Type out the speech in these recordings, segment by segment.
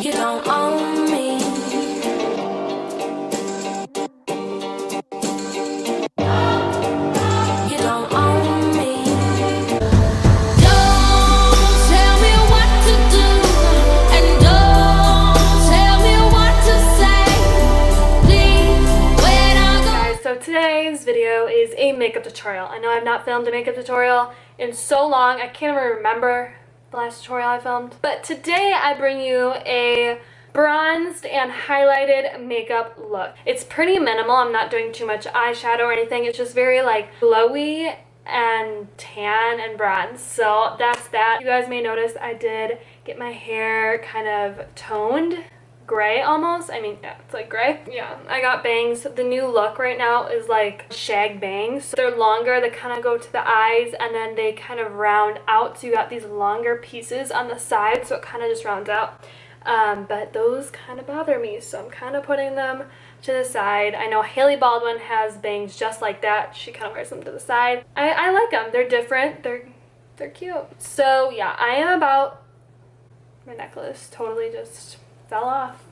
You don't own me. You don't own me. Don't tell me what to do, and don't tell me what to say. Please, when I go. Guys, so today's video is a makeup tutorial. I know I've not filmed a makeup tutorial in so long, I can't even remember the last tutorial I filmed. But today I bring you a bronzed and highlighted makeup look. It's pretty minimal. I'm not doing too much eyeshadow or anything. It's just very like glowy and tan and bronze. So that's that. You guys may notice I did get my hair kind of toned gray almost. I mean, yeah, it's like gray. Yeah, I got bangs. The new look right now is like shag bangs. They're longer, they kind of go to the eyes and then they kind of round out. So you got these longer pieces on the side, so it kind of just rounds out. But those kind of bother me, so I'm kind of putting them to the side. I know Hailey Baldwin has bangs just like that. She kind of wears them to the side. I like them. They're different. They're cute. So yeah, I am about... My necklace totally just fell off.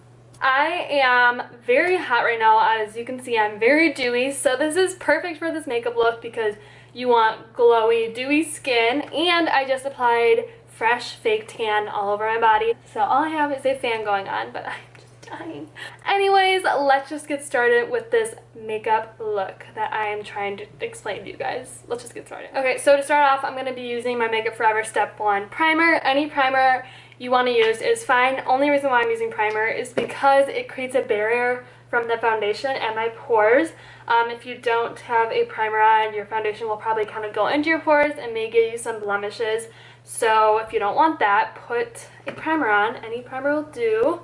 I am very hot right now. As you can see, I'm very dewy, so this is perfect for this makeup look because you want glowy, dewy skin, and I just applied fresh fake tan all over my body. So all I have is a fan going on, but I'm just dying. Anyways, let's just get started with this makeup look that I am trying to explain to you guys. Let's just get started. Okay, so to start off, I'm going to be using my Makeup Forever Step 1 primer. Any primer you want to use is fine. Only reason why I'm using primer is because it creates a barrier from the foundation and my pores. If you don't have a primer on, your foundation will probably kind of go into your pores and may give you some blemishes. So if you don't want that, put a primer on. Any primer will do.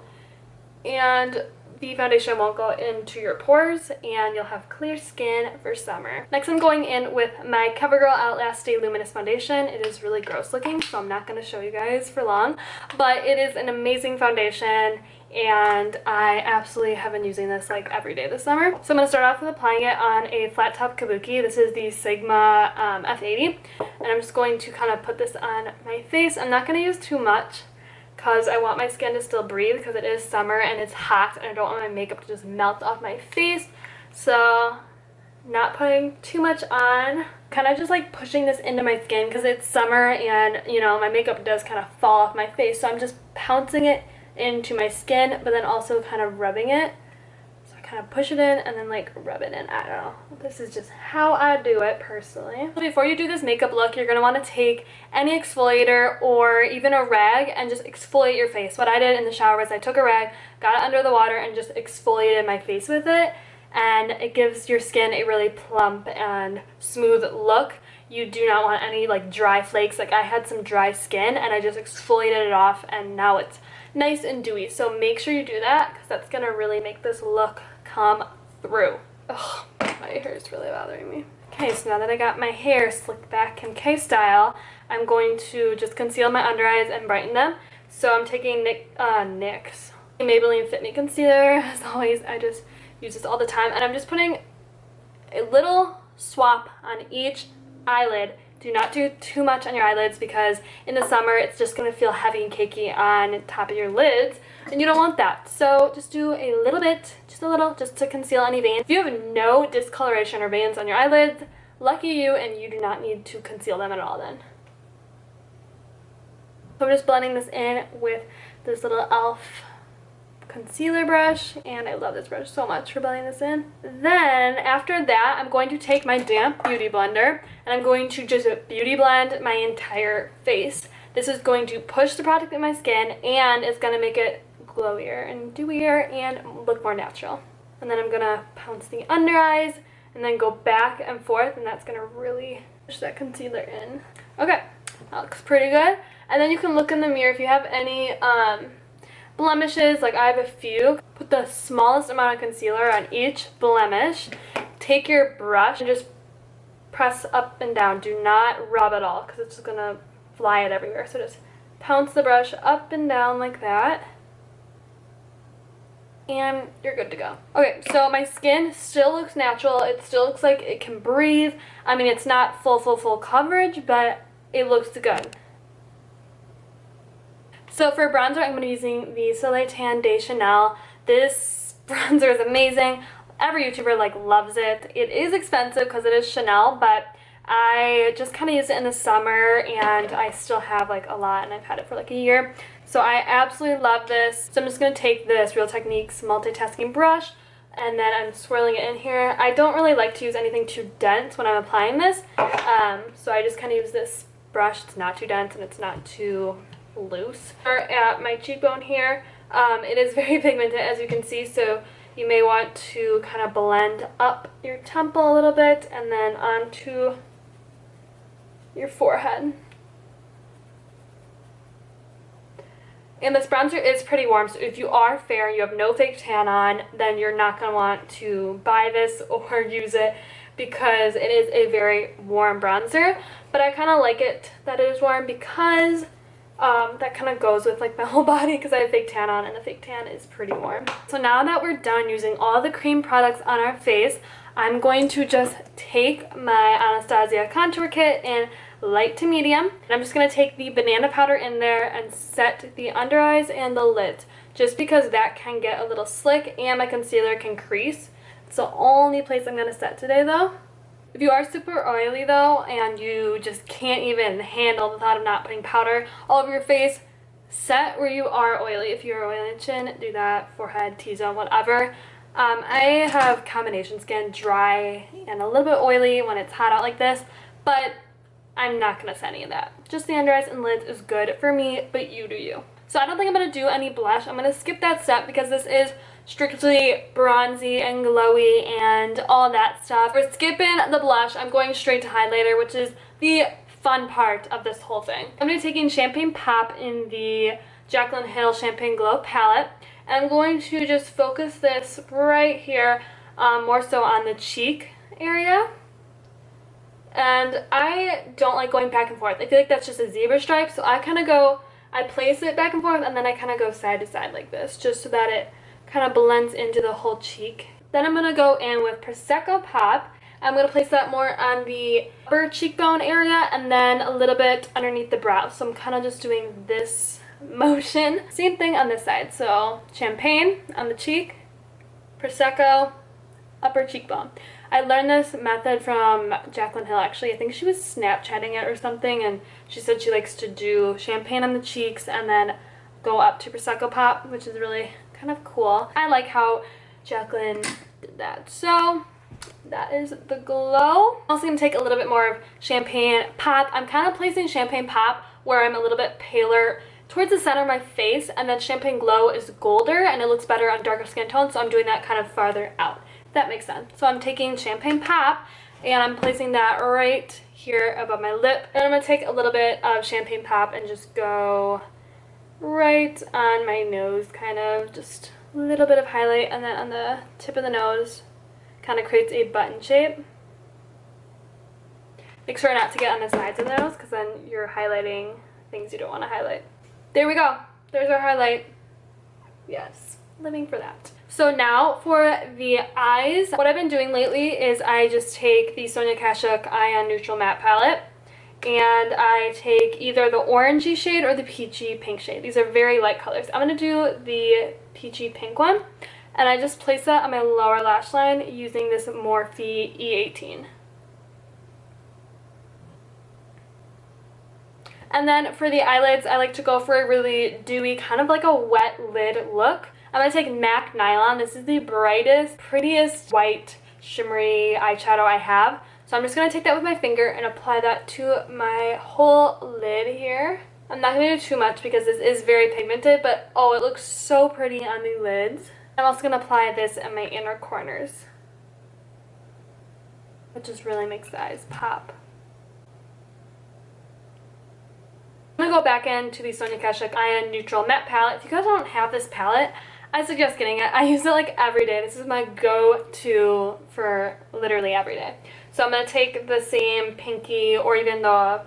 And the foundation won't go into your pores and you'll have clear skin for summer. Next, I'm going in with my CoverGirl Outlast Stay Luminous Foundation. It is really gross looking, so I'm not going to show you guys for long. But it is an amazing foundation and I absolutely have been using this like every day this summer. So I'm going to start off with applying it on a flat top kabuki. This is the Sigma F80. And I'm just going to kind of put this on my face. I'm not going to use too much because I want my skin to still breathe because it is summer and it's hot and I don't want my makeup to just melt off my face. So not putting too much on, kind of just like pushing this into my skin because it's summer and you know my makeup does kind of fall off my face, so I'm just pouncing it into my skin but then also kind of rubbing it. So I kind of push it in and then like rub it in. I don't know, this is just how I do it personally. Before you do this makeup look, you're going to want to take any exfoliator or even a rag and just exfoliate your face. What I did in the shower was I took a rag, got it under the water and just exfoliated my face with it, and it gives your skin a really plump and smooth look. You do not want any like dry flakes. Like I had some dry skin and I just exfoliated it off and now it's nice and dewy. So make sure you do that because that's going to really make this look come through. Ugh, my hair is really bothering me. Okay, so now that I got my hair slicked back Kim style, I'm going to just conceal my under eyes and brighten them. So I'm taking NYX Maybelline Fit Me Concealer. As always, I just use this all the time. And I'm just putting a little swap on each eyelid. Do not do too much on your eyelids because in the summer it's just going to feel heavy and cakey on top of your lids and you don't want that. So just do a little bit, just a little, just to conceal any veins. If you have no discoloration or veins on your eyelids, lucky you, and you do not need to conceal them at all then. So I'm just blending this in with this little e.l.f. concealer brush, and I love this brush so much for blending this in. Then after that, I'm going to take my damp beauty blender and I'm going to just beauty blend my entire face. This is going to push the product in my skin and it's going to make it glowier and dewier and look more natural. And then I'm going to pounce the under eyes and then go back and forth, and that's going to really push that concealer in. Okay, that looks pretty good. And then you can look in the mirror if you have any blemishes. Like I have a few. Put the smallest amount of concealer on each blemish. Take your brush and just press up and down. Do not rub at all because it's just going to fly it everywhere. So just pounce the brush up and down like that. And you're good to go. Okay, so my skin still looks natural. It still looks like it can breathe. I mean, it's not full coverage, but it looks good. So for bronzer, I'm going to be using the Soleil Tan de Chanel. This bronzer is amazing. Every YouTuber like loves it. It is expensive because it is Chanel, but I just kind of use it in the summer and I still have like a lot and I've had it for like a year. So I absolutely love this. So I'm just going to take this Real Techniques multitasking brush and then I'm swirling it in here. I don't really like to use anything too dense when I'm applying this. So I just kind of use this brush. It's not too dense and it's not too loose. At my cheekbone here, it is very pigmented as you can see, so you may want to kind of blend up your temple a little bit and then onto your forehead. And this bronzer is pretty warm, so if you are fair and you have no fake tan on, then you're not going to want to buy this or use it because it is a very warm bronzer. But I kind of like it that it is warm because that kind of goes with like my whole body because I have fake tan on and the fake tan is pretty warm. So now that we're done using all the cream products on our face, I'm going to just take my Anastasia contour kit in light to medium. And I'm just going to take the banana powder in there and set the under eyes and the lids just because that can get a little slick and my concealer can crease. It's the only place I'm going to set today though. If you are super oily though and you just can't even handle the thought of not putting powder all over your face, set where you are oily. If you're oily on the chin, do that, forehead, T-zone, whatever. I have combination skin, dry and a little bit oily when it's hot out like this, but I'm not going to set any of that. Just the under eyes and lids is good for me, but you do you. So I don't think I'm going to do any blush. I'm going to skip that step because this is strictly bronzy and glowy and all that stuff. We're skipping the blush. I'm going straight to highlighter, which is the fun part of this whole thing. I'm going to be taking Champagne Pop in the Jaclyn Hill Champagne Glow palette. And I'm going to just focus this right here, more so on the cheek area. And I don't like going back and forth. I feel like that's just a zebra stripe, so I kind of go, I place it back and forth and then I kind of go side to side like this, just so that it kind of blends into the whole cheek. Then I'm going to go in with Prosecco Pop. I'm going to place that more on the upper cheekbone area and then a little bit underneath the brow. So I'm kind of just doing this motion. Same thing on this side. So Champagne on the cheek, Prosecco, upper cheekbone. I learned this method from Jaclyn Hill actually. I think she was Snapchatting it or something and she said she likes to do champagne on the cheeks and then go up to Prosecco Pop, which is really kind of cool. I like how Jaclyn did that. So that is the glow. I'm also going to take a little bit more of Champagne Pop. I'm kind of placing Champagne Pop where I'm a little bit paler towards the center of my face, and then Champagne Glow is golder and it looks better on darker skin tones, so I'm doing that kind of farther out. That makes sense. So I'm taking Champagne Pop and I'm placing that right here above my lip. And I'm going to take a little bit of Champagne Pop and just go right on my nose, kind of just a little bit of highlight, and then on the tip of the nose kind of creates a button shape. Make sure not to get on the sides of the nose because then you're highlighting things you don't want to highlight. There we go. There's our highlight. Yes, living for that. So now for the eyes, what I've been doing lately is I just take the Sonia Kashuk Eye on Neutral Matte Palette and I take either the orangey shade or the peachy pink shade. These are very light colors. I'm going to do the peachy pink one and I just place that on my lower lash line using this Morphe E18. And then for the eyelids, I like to go for a really dewy, kind of like a wet lid look. I'm going to take MAC Nylon. This is the brightest, prettiest white shimmery eyeshadow I have. So I'm just going to take that with my finger and apply that to my whole lid here. I'm not going to do too much because this is very pigmented, but oh, it looks so pretty on the lids. I'm also going to apply this in my inner corners. It just really makes the eyes pop. I'm going to go back into the Sonia Kashuk Eye on Neutral Matte Palette. If you guys don't have this palette, I suggest getting it. I use it like every day. This is my go-to for literally every day. So I'm going to take the same pinky or even the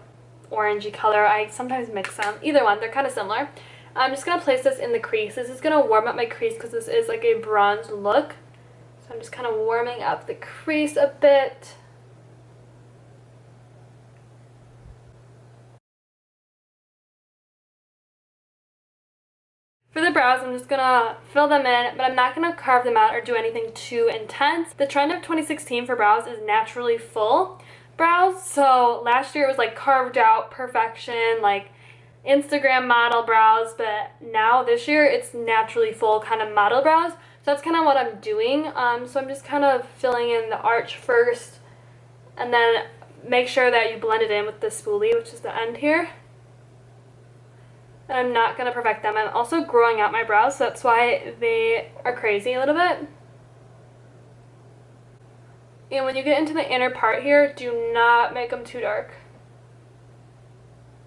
orangey color. I sometimes mix them. Either one. They're kind of similar. I'm just going to place this in the crease. This is going to warm up my crease because this is like a bronze look. So I'm just kind of warming up the crease a bit. For the brows, I'm just gonna fill them in, but I'm not gonna carve them out or do anything too intense. The trend of 2016 for brows is naturally full brows. So last year it was like carved out perfection, like Instagram model brows, but now this year it's naturally full kind of model brows. So that's kind of what I'm doing. So I'm just kind of filling in the arch first, and then make sure that you blend it in with the spoolie, which is the end here. And I'm not going to perfect them. I'm also growing out my brows, so that's why they are crazy a little bit. And when you get into the inner part here, do not make them too dark,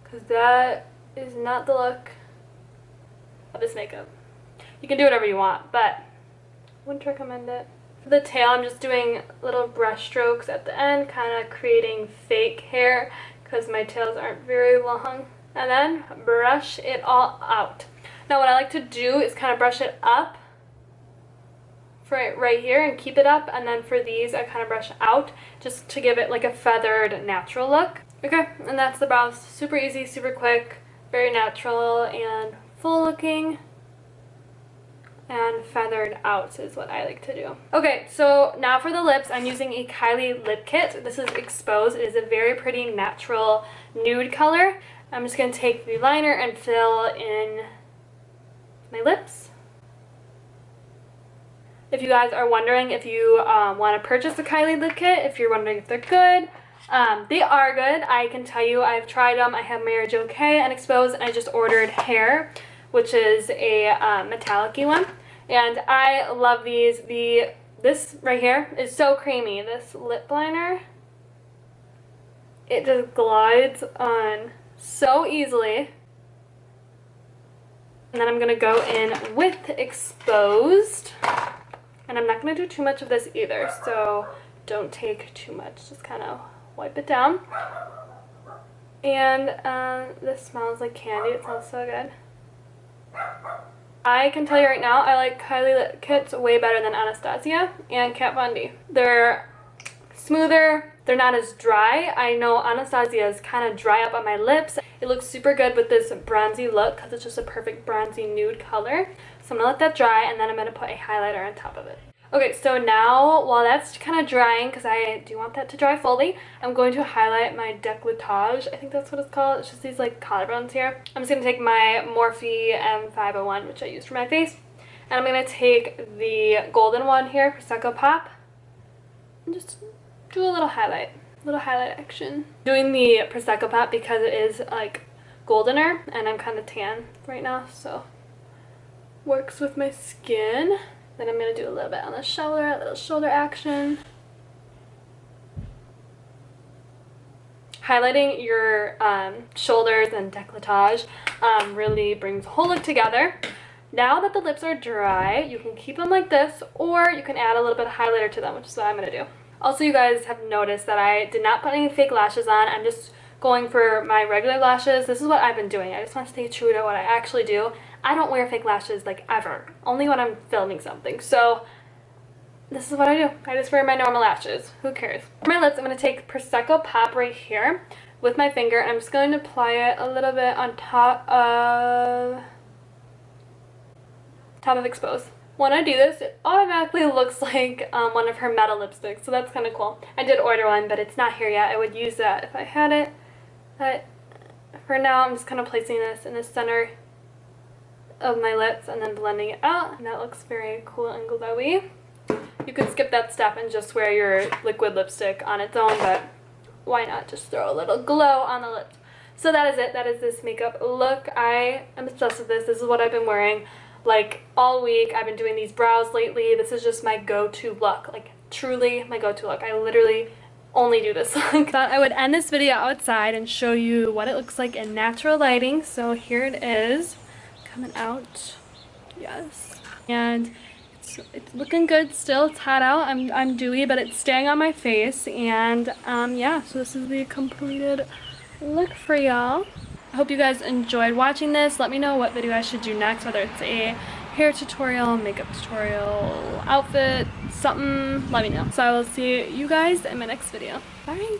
because that is not the look of this makeup. You can do whatever you want, but wouldn't recommend it. For the tail, I'm just doing little brush strokes at the end, kind of creating fake hair, because my tails aren't very long. And then brush it all out. Now what I like to do is kind of brush it up for right here and keep it up, and then for these I kind of brush out just to give it like a feathered natural look. Okay, and that's the brows. Super easy, super quick, very natural and full looking, and feathered out is what I like to do. Okay, so now for the lips, I'm using a Kylie lip kit. This is Exposed. It is a very pretty natural nude color. I'm just going to take the liner and fill in my lips. If you guys are wondering if you want to purchase the Kylie lip kit, if you're wondering if they're good, they are good. I can tell you, I've tried them. I have Mary Jo K and Exposed, and I just ordered Hair, which is a metallic-y one. And I love these. This right here is so creamy. This lip liner, it just glides on so easily. And then I'm going to go in with Exposed. And I'm not going to do too much of this either, so don't take too much. Just kind of wipe it down. And this smells like candy. It smells so good. I can tell you right now, I like Kylie lip kits way better than Anastasia and Kat Von D. They're smoother. They're not as dry. I know Anastasia is kind of dry up on my lips. It looks super good with this bronzy look because it's just a perfect bronzy nude color. So I'm going to let that dry, and then I'm going to put a highlighter on top of it. Okay, so now while that's kind of drying, because I do want that to dry fully, I'm going to highlight my décolletage. I think that's what it's called. It's just these like collarbones here. I'm just going to take my Morphe M501, which I use for my face, and I'm going to take the golden one here, Prosecco Pop, and just do a little highlight action. Doing the Prosecco Pop because it is like goldener, and I'm kind of tan right now, so works with my skin. Then I'm going to do a little bit on the shoulder, a little shoulder action. Highlighting your shoulders and décolletage really brings the whole look together. Now that the lips are dry, you can keep them like this, or you can add a little bit of highlighter to them, which is what I'm going to do. Also, you guys have noticed that I did not put any fake lashes on. I'm just going for my regular lashes. This is what I've been doing. I just want to stay true to what I actually do. I don't wear fake lashes like ever, only when I'm filming something. So this is what I do. I just wear my normal lashes. Who cares? For my lips, I'm going to take Prosecco Pop right here with my finger, and I'm just going to apply it a little bit on top of Exposed. When I do this, it automatically looks like one of her metal lipsticks, so that's kind of cool. I did order one, but it's not here yet. I would use that if I had it, but for now I'm just kind of placing this in the center of my lips and then blending it out, and that looks very cool and glowy. You could skip that step and just wear your liquid lipstick on its own, but why not just throw a little glow on the lips? So that is it. That is this makeup look. I am obsessed with this. This is what I've been wearing like all week. I've been doing these brows lately. This is just my go-to look, like truly my go-to look. I literally only do this look. Thought I would end this video outside and show you what it looks like in natural lighting. So here it is coming out. Yes, and it's looking good still. It's hot out. I'm dewy, but it's staying on my face. And yeah, so this is the completed look for y'all. I hope you guys enjoyed watching this. Let me know what video I should do next, whether it's a hair tutorial, makeup tutorial, outfit, something. Let me know. So I will see you guys in my next video. Bye.